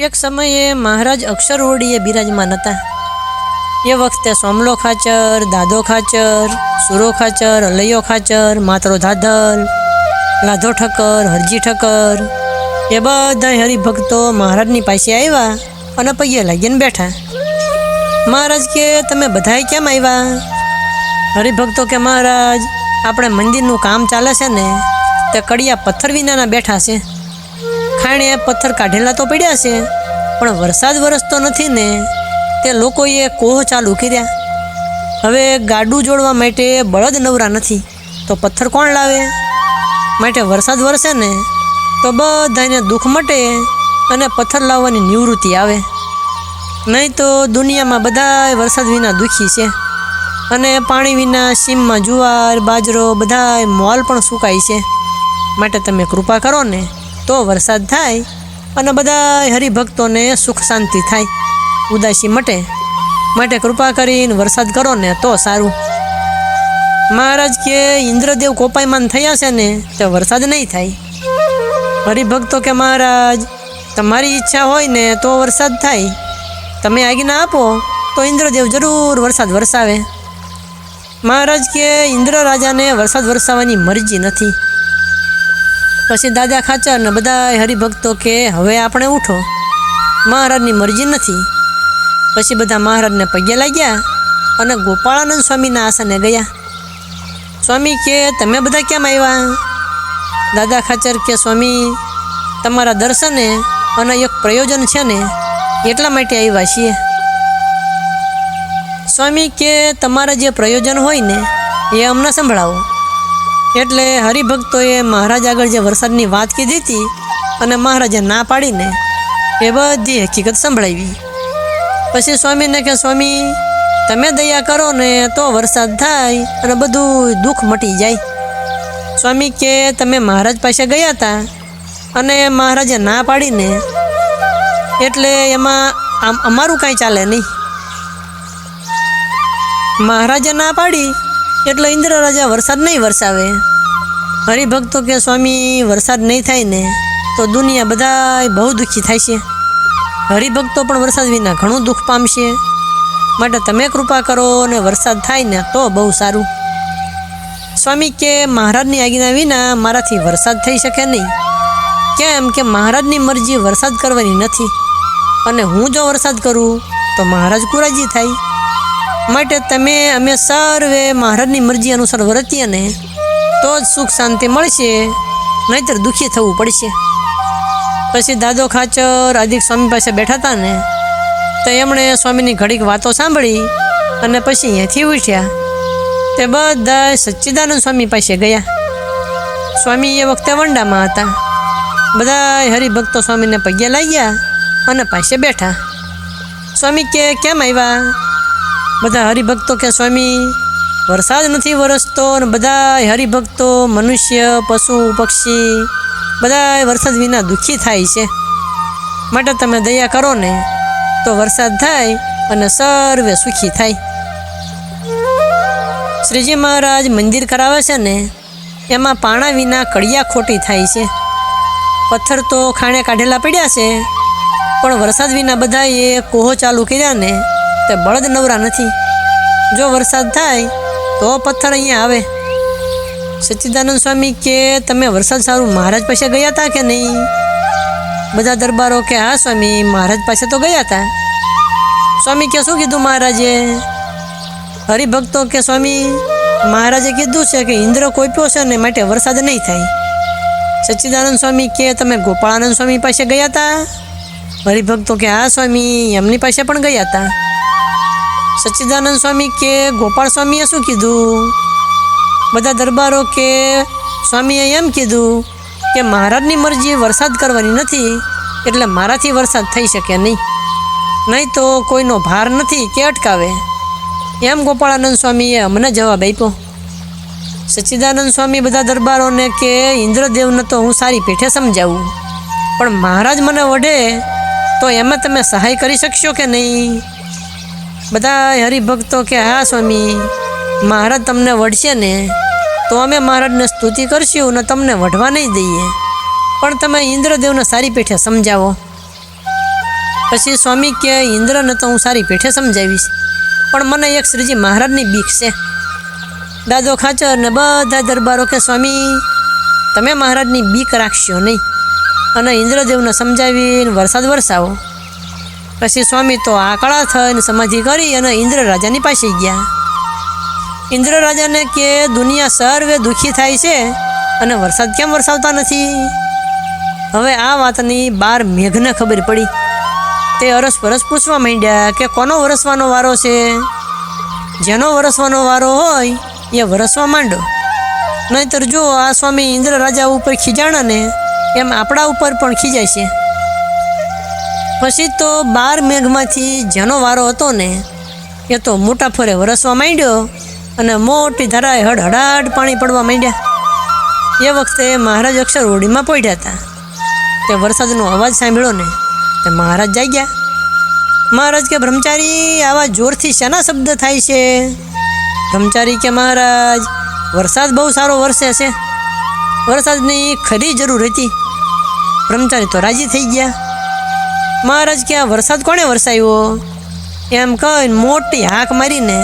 એક સમયે મહારાજ અક્ષરવડીએ બિરાજમાન હતા। એ વખતે સોમલો ખાચર, દાદો ખાચર, સુરો ખાચર, અલૈયો ખાચર, માતરો ધાધલ, લાધો ઠક્કર, હરજી ઠક્કર એ બધા હરિભક્તો મહારાજની પાસે આવ્યા અને પગે લાગીને બેઠા। મહારાજ કે તમે બધાય કેમ આવ્યા? હરિભક્તો કે મહારાજ આપણે મંદિરનું કામ ચાલે છે ને તે કડિયા પથ્થર વિનાના બેઠા છે। ખાણે પથ્થર કાઢેલા તો પડ્યા છે પણ વરસાદ વરસતો નથી ને તે લોકોએ કોહ ચાલુ કર્યા। હવે ગાડું જોડવા માટે બળદ નવરા નથી તો પથ્થર કોણ લાવે? માટે વરસાદ વરસે ને તો બધાને દુઃખ મટે અને પથ્થર લાવવાની નિવૃત્તિ આવે, નહીં તો દુનિયામાં બધા વરસાદ વિના દુઃખી છે અને પાણી વિના સીમમાં જુવાર બાજરો બધાય મોલ પણ સુકાય છે। માટે તમે કૃપા કરો ને તો વરસાદ થાય અને બધા હરિભક્તોને સુખ શાંતિ થાય, ઉદાસી મટે। માટે કૃપા કરીને વરસાદ કરો ને તો સારું। મહારાજ કે ઇન્દ્રદેવ કોપાયમાન થયા છે ને તો વરસાદ નહીં થાય। હરિભક્તો કે મહારાજ તમારી ઈચ્છા હોય ને તો વરસાદ થાય, તમે આજ્ઞા આપો તો ઇન્દ્રદેવ જરૂર વરસાદ વરસાવે। મહારાજ કે ઇન્દ્ર રાજાને વરસાદ વરસાવવાની મરજી નથી। પછી દાદા ખાચર ને બધા હરિભક્તો કે હવે આપણે ઉઠો, મહારાજની મરજી નથી। પછી બધા મહારાજને પગે લાગ્યા અને ગોપાળાનંદ સ્વામીના આસને ગયા। સ્વામી કે તમે બધા કેમ આવ્યા? દાદા ખાચર કે સ્વામી તમારા દર્શને અને એક પ્રયોજન છે ને એટલા માટે આવ્યા છીએ। સ્વામી કે તમારા જે પ્રયોજન હોય ને એ અમને સંભળાવો। એટલે હરિભક્તોએ મહારાજ આગળ જે વરસાદની વાત કીધી હતી અને મહારાજે ના પાડીને એ બધી હકીકત સંભળાવી। પછી સ્વામીને કે સ્વામી તમે દયા કરો ને તો વરસાદ થાય અને બધું દુઃખ મટી જાય। સ્વામી કે તમે મહારાજ પાસે ગયા હતા અને મહારાજે ના પાડીને એટલે એમાં અમારું કાંઈ ચાલે નહીં। મહારાજે ના પાડી એટલે ઇન્દ્ર રાજા વરસાદ નહીં વરસાવે। હરિભક્તો કે સ્વામી વરસાદ નહીં થાય ને તો દુનિયા બધા બહુ દુઃખી થાય છે, હરિભક્તો પણ વરસાદ વિના ઘણું દુઃખ પામશે। માટે તમે કૃપા કરો અને વરસાદ થાય ને તો બહુ સારું। સ્વામી કે મહારાજની આજ્ઞા વિના મારાથી વરસાદ થઈ શકે નહીં, કેમ કે મહારાજની મરજી વરસાદ કરવાની નથી અને હું જો વરસાદ કરું તો મહારાજ કુરાજી થાય। માટે તમે અમે સર્વે મહારાજની મરજી અનુસાર વર્તીએ ને તો જ સુખ શાંતિ મળશે, નહીંતર દુઃખી થવું પડશે। પછી દાદો ખાચર આદિક સ્વામી પાસે બેઠા હતા ને તો એમણે સ્વામીની ઘડીક વાતો સાંભળી અને પછી અહીંયાથી ઉઠ્યા। તે બધા સચ્ચિદાનંદ સ્વામી પાસે ગયા। સ્વામી એ વખતે વંડામાં હતા। બધા હરિભક્તો સ્વામીને પગે લાગ્યા અને પાસે બેઠા। સ્વામી કે કેમ આવ્યા? બધા હરિભક્તો કે સ્વામી વરસાદ નથી વરસતો અને બધા હરિભક્તો મનુષ્ય પશુ પક્ષી બધા વરસાદ વિના દુઃખી થાય છે, માટે તમે દયા કરો ને તો વરસાદ થાય અને સર્વે સુખી થાય। શ્રીજી મહારાજ મંદિર કરાવે છે ને એમાં પાણા વિના કડિયા ખોટી થાય છે। પથ્થર તો ખાણે કાઢેલા પડ્યા છે પણ વરસાદ વિના બધાએ કોહો ચાલુ કર્યા ને તે બળદ નવરા નથી। જો વરસાદ થાય તો પથ્થર અહીંયા આવે। સચ્ચિદાનંદ સ્વામી કે તમે વરસાદ સારું મહારાજ પાસે ગયા હતા કે નહીં? બધા દરબારો કે હા સ્વામી મહારાજ પાસે તો ગયા હતા। સ્વામી કે શું કીધું મહારાજે? હરિભક્તો કે સ્વામી મહારાજે કીધું છે કે ઇન્દ્ર કોપ્યો છે ને માટે વરસાદ નહીં થાય। સચ્ચિદાનંદ સ્વામી કે તમે ગોપાળાનંદ સ્વામી પાસે ગયા હતા? હરિભક્તો કે હા સ્વામી એમની પાસે પણ ગયા હતા। સચ્ચિદાનંદ સ્વામી કે ગોપાળ સ્વામીએ શું કીધું? બધા દરબારો કે સ્વામીએ એમ કીધું કે મહારાજની મરજી વરસાદ કરવાની નથી એટલે મારાથી વરસાદ થઈ શકે નહીં, નહીં તો કોઈનો ભાર નથી કે અટકાવે, એમ ગોપાળાનંદ સ્વામીએ અમને જવાબ આપ્યો। સચ્ચિદાનંદ સ્વામી બધા દરબારોને કે ઇન્દ્રદેવને તો હું સારી પેઠે સમજાવું પણ મહારાજ મને વઢે તો એમાં તમે સહાય કરી શકશો કે નહીં? બધા હરિભક્તો કે હા સ્વામી મહારાજ તમને વઢશે ને તો અમે મહારાજને સ્તુતિ કરશું ને તમને વઢવા નહીં દઈએ, પણ તમે ઇન્દ્રદેવને સારી પેઠે સમજાવો। પછી સ્વામી કે ઇન્દ્રને તો હું સારી પેઠે સમજાવીશ, પણ મને એક શ્રીજી મહારાજની બીક છે. દાદો ખાચર ને બધા દરબારો કે સ્વામી તમે મહારાજની બીક રાખશો નહીં અને ઇન્દ્રદેવને સમજાવીને વરસાદ વરસાવો. પછી સ્વામી તો આકળા થઈને સમાધિ કરી અને ઇન્દ્ર રાજાની પાસે ગયા. ઇન્દ્ર રાજાને કે દુનિયા સર્વે દુઃખી થાય છે અને વરસાદ કેમ વરસાવતા નથી? હવે આ વાતની 12 મેઘને ખબર પડી. તે અરસપરસ પૂછવા માંડ્યા કે કોનો વરસવાનો વારો છે? જેનો વરસવાનો વારો હોય એ વરસવા માંડો, નહીતર જો આ સ્વામી ઇન્દ્ર રાજા ઉપર ખીજાણા ને એમ આપણા ઉપર પણ ખીજાય છે. પછી તો 12 મેઘમાંથી જેનો વારો હતો ને એ તો મોટા ફરે વરસવા માંડ્યો અને મોટી ધારાએ હડહડાટ પાણી પડવા માંડ્યા. એ વખતે મહારાજ અક્ષરવડીમાં પડ્યા હતા. તે વરસાદનો અવાજ સાંભળ્યો ને તે મહારાજ જાગ્યા. મહારાજ કે બ્રહ્મચારી આવા જોરથી શાના શબ્દ થાય છે? બ્રહ્મચારી કે મહારાજ વરસાદ બહુ સારો વરસે છે, વરસાદની ખરી જરૂર હતી. બ્રહ્મચારી તો રાજી થઈ ગયા. મહારાજ કે આ વરસાદ કોણે વરસાવ્યો? એમ કહીને મોટી હાક મારીને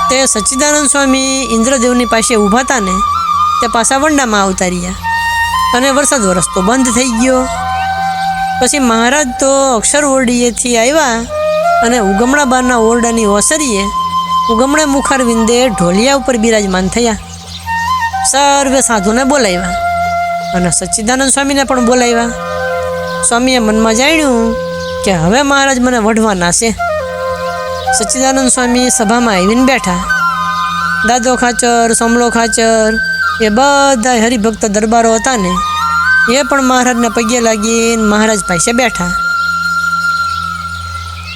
તે સચ્ચિદાનંદ સ્વામી ઇન્દ્રદેવની પાસે ઊભા હતા ને તે પાછા વંડામાં આવતા રહ્યા અને વરસાદ વરસતો બંધ થઈ ગયો. પછી મહારાજ તો અક્ષરવડીએથી આવ્યા અને ઉગમણા બારના ઓરડાની ઓસરીએ ઉગમણે મુખારવિંદે ઢોલિયા ઉપર બિરાજમાન થયા. સર્વે સાધુને બોલાવ્યા અને સચ્ચિદાનંદ સ્વામીને પણ બોલાવ્યા. સ્વામીએ મનમાં જાણ્યું કે હવે મહારાજ મને વઢવાના છે. સચ્ચિદાનંદ સ્વામી સભામાં આવીને બેઠા. દાદો ખાચર, સોમલો ખાચર એ બધા હરિભક્ત દરબારો હતા ને એ પણ મહારાજને પગે લાગીને મહારાજ પાસે બેઠા.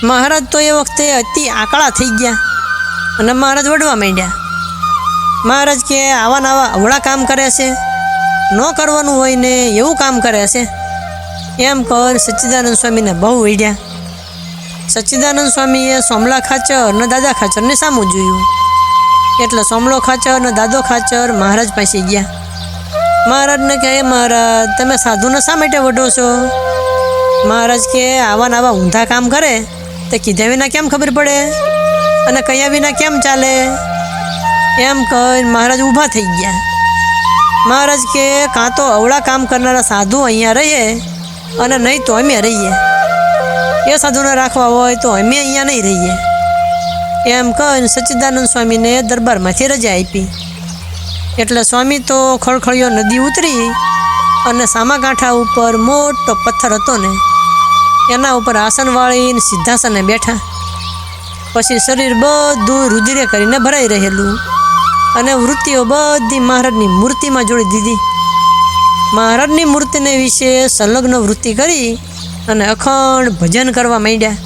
મહારાજ તો એ વખતે અતિ આકળા થઈ ગયા અને મહારાજ વઢવા માંડ્યા. મહારાજ કે આવા નવા અવળા કામ કરે છે, ન કરવાનું હોય ને એવું કામ કરે છે એમ કર સચ્ચિદાનંદ સ્વામીને બહુ વઢ્યા. સચ્ચિદાનંદ સ્વામીએ સોમલા ખાચર ને દાદા ખાચરને સામું જોયું એટલે સોમલો ખાચર ને દાદો ખાચર મહારાજ પાસે ગયા. મહારાજને કહે મહારાજ તમે સાધુને શા માટે વઢો છો? મહારાજ કે આવા નવા ઊંધા કામ કરે તે કીધા વિના કેમ ખબર પડે અને કયા વિના કેમ ચાલે? એમ કહી મહારાજ ઊભા થઈ ગયા. મહારાજ કે કાં તો અવળા કામ કરનારા સાધુ અહીંયા રહીએ અને નહીં તો અમે રહીએ. એ સાધુને રાખવા હોય તો અમે અહીંયા નહીં રહીએ. એમ કહીને સચ્ચિદાનંદ સ્વામીને દરબારમાંથી રજા આપી. એટલે સ્વામી તો ખળખળિયો નદી ઉતરી અને સામા કાંઠા ઉપર મોટો પથ્થર હતો ને એના ઉપર આસન વાળીને સિદ્ધાસને બેઠા. પછી શરીર બધું રુધિરે કરીને ભરાઈ રહેલું અને વૃત્તિઓ બધી મહારાજની મૂર્તિમાં જોડી દીધી. મહારાજની મૂર્તિને વિશે સંલગ્ન વૃત્તિ કરી અને અખંડ ભજન કરવા માંડ્યા.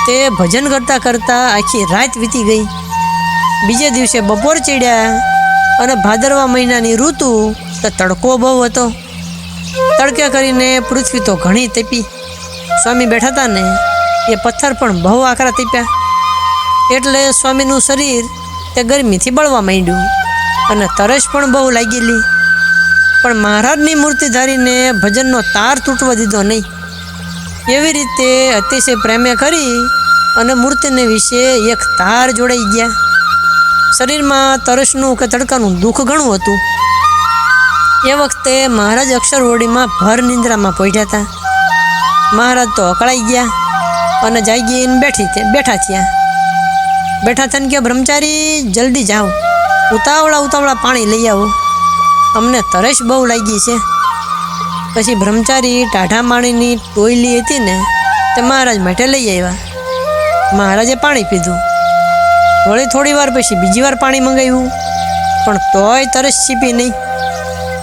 તે ભજન કરતાં કરતાં આખી રાત વીતી ગઈ. બીજે દિવસે બપોર ચડ્યા અને ભાદરવા મહિનાની ઋતુ તો તડકો બહુ હતો. તડકે કરીને પૃથ્વી તો ઘણી તપી. સ્વામી બેઠા હતા ને એ પથ્થર પણ બહુ આકરા તપ્યા એટલે સ્વામીનું શરીર તે ગરમીથી બળવા માંડ્યું અને તરસ પણ બહુ લાગેલી. પણ મહારાજની મૂર્તિ ધારીને ભજનનો તાર તૂટવા દીધો નહીં. એવી રીતે અતિશય પ્રેમે કરી અને મૂર્તિને વિશે એક તાર જોડાઈ ગયા. શરીરમાં તરસનું કે તડકાનું દુઃખ ઘણું હતું. એ વખતે મહારાજ અક્ષરવડીમાં ભર નિંદ્રામાં પડ્યા હતા. મહારાજ તો અકળાઈ ગયા અને જાગીને બેઠા થયા. બેઠા થઈને કે બ્રહ્મચારી જલ્દી જાઓ, ઉતાવળા પાણી લઈ આવો, અમને તરસ બહુ લાગી છે. પછી બ્રહ્મચારી ટાઢા પાણીની ટોયલી હતી ને તે મહારાજ માટે લઈ આવ્યા. મહારાજે પાણી પીધું. વળી થોડી વાર પછી બીજી વાર પાણી મંગાવ્યું પણ તોય તરસ છીપી નહીં.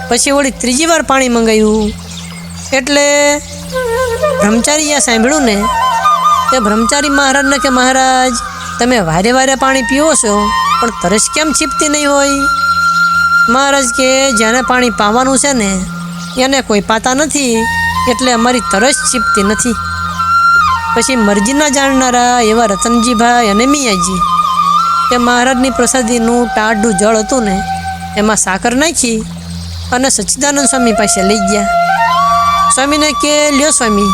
પછી વળી ત્રીજી વાર પાણી મંગાવ્યું એટલે બ્રહ્મચારી આ સાંભળ્યું ને તે બ્રહ્મચારી મહારાજને કે મહારાજ તમે વારે વારે પાણી પીવો છો પણ તરસ કેમ છીપતી નહીં હોય? મહારાજ કે જેને પાણી પાવાનું છે ને એને કોઈ પાતા નથી એટલે અમારી તરસ છીપતી નથી. પછી મરજીના જાણનારા એવા રતનજીભાઈ અને મિયાજી તે મહારાજની પ્રસાદીનું ટાઢું જળ હતું ને એમાં સાકર નાખી અને સચ્ચિદાનંદ સ્વામી પાસે લઈ ગયા. સ્વામીને કે લ્યો સ્વામી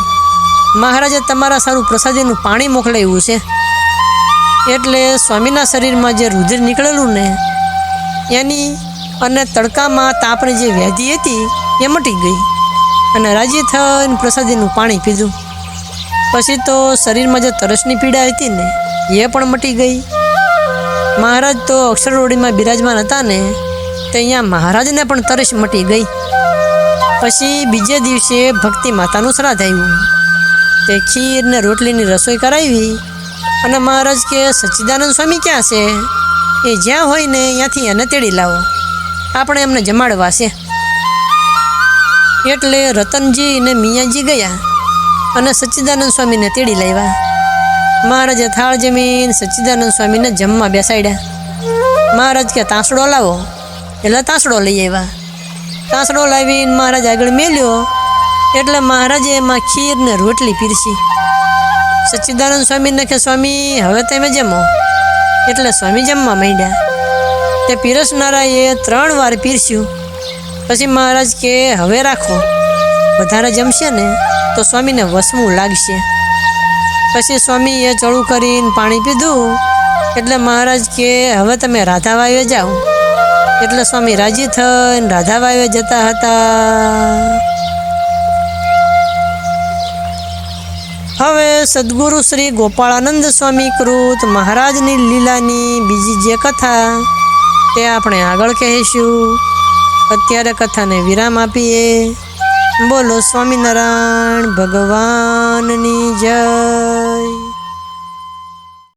મહારાજે તમારા સારું પ્રસાદીનું પાણી મોકલાવ્યું છે, એટલે સ્વામીના શરીરમાં જે રુધિર નીકળેલું ને એની અને તડકામાં તાપની જે વ્યાધિ હતી એ મટી ગઈ અને રાજી થઈને પ્રસાદીનું પાણી પીધું. પછી તો શરીરમાં જે તરસની પીડા હતી ને એ પણ મટી ગઈ. મહારાજ તો અક્ષરરોડીમાં બિરાજમાન હતા ને તો અહીંયા મહારાજને પણ તરસ મટી ગઈ. પછી બીજે દિવસે ભક્તિ માતાનું શ્રાદ્ધ આવ્યું. તે ખીર ને રોટલીની રસોઈ કરાવી અને મહારાજ કે સચ્ચિદાનંદ સ્વામી ક્યાં છે? એ જ્યાં હોય ને ત્યાંથી એને તેડી લાવો, આપણે એમને જમાડવા છે. એટલે રતનજી ને મિયાજી ગયા અને સચ્ચિદાનંદ સ્વામીને તેડી લાવ્યા. મહારાજે થાળ જમીન સચ્ચિદાનંદ સ્વામીને જમવા બેસાડ્યા. મહારાજ કે તાંસડો લાવો, એટલે તાંસડો લઈ આવ્યા. તાંસડો લાવીને મહારાજ આગળ મેલ્યો એટલે મહારાજે એમાં ખીર ને રોટલી પીરસી. સચ્ચિદાનંદ સ્વામીને કે સ્વામી હવે તમે જમો, એટલે સ્વામી જમવા માંડ્યા. તે પીરસનારાએ 3 વાર પીરસ્યું. પછી મહારાજ કે હવે રાખો, વધારે જમશે ને તો સ્વામીને વસવું લાગશે. પછી સ્વામીએ ચોળું કરીને પાણી પીધું એટલે મહારાજ કે હવે તમે રાધાવાવે જાઓ. એટલે સ્વામી રાજી થઈને રાધાવાવે જતા હતા. હવે સદગુરુ શ્રી ગોપાળાનંદ સ્વામી કૃત મહારાજની લીલાની બીજી જે કથા તે આપણે આગળ કહીશું. અત્યારે કથાને વિરામ આપીએ. બોલો સ્વામિનારાયણ ભગવાનની જય.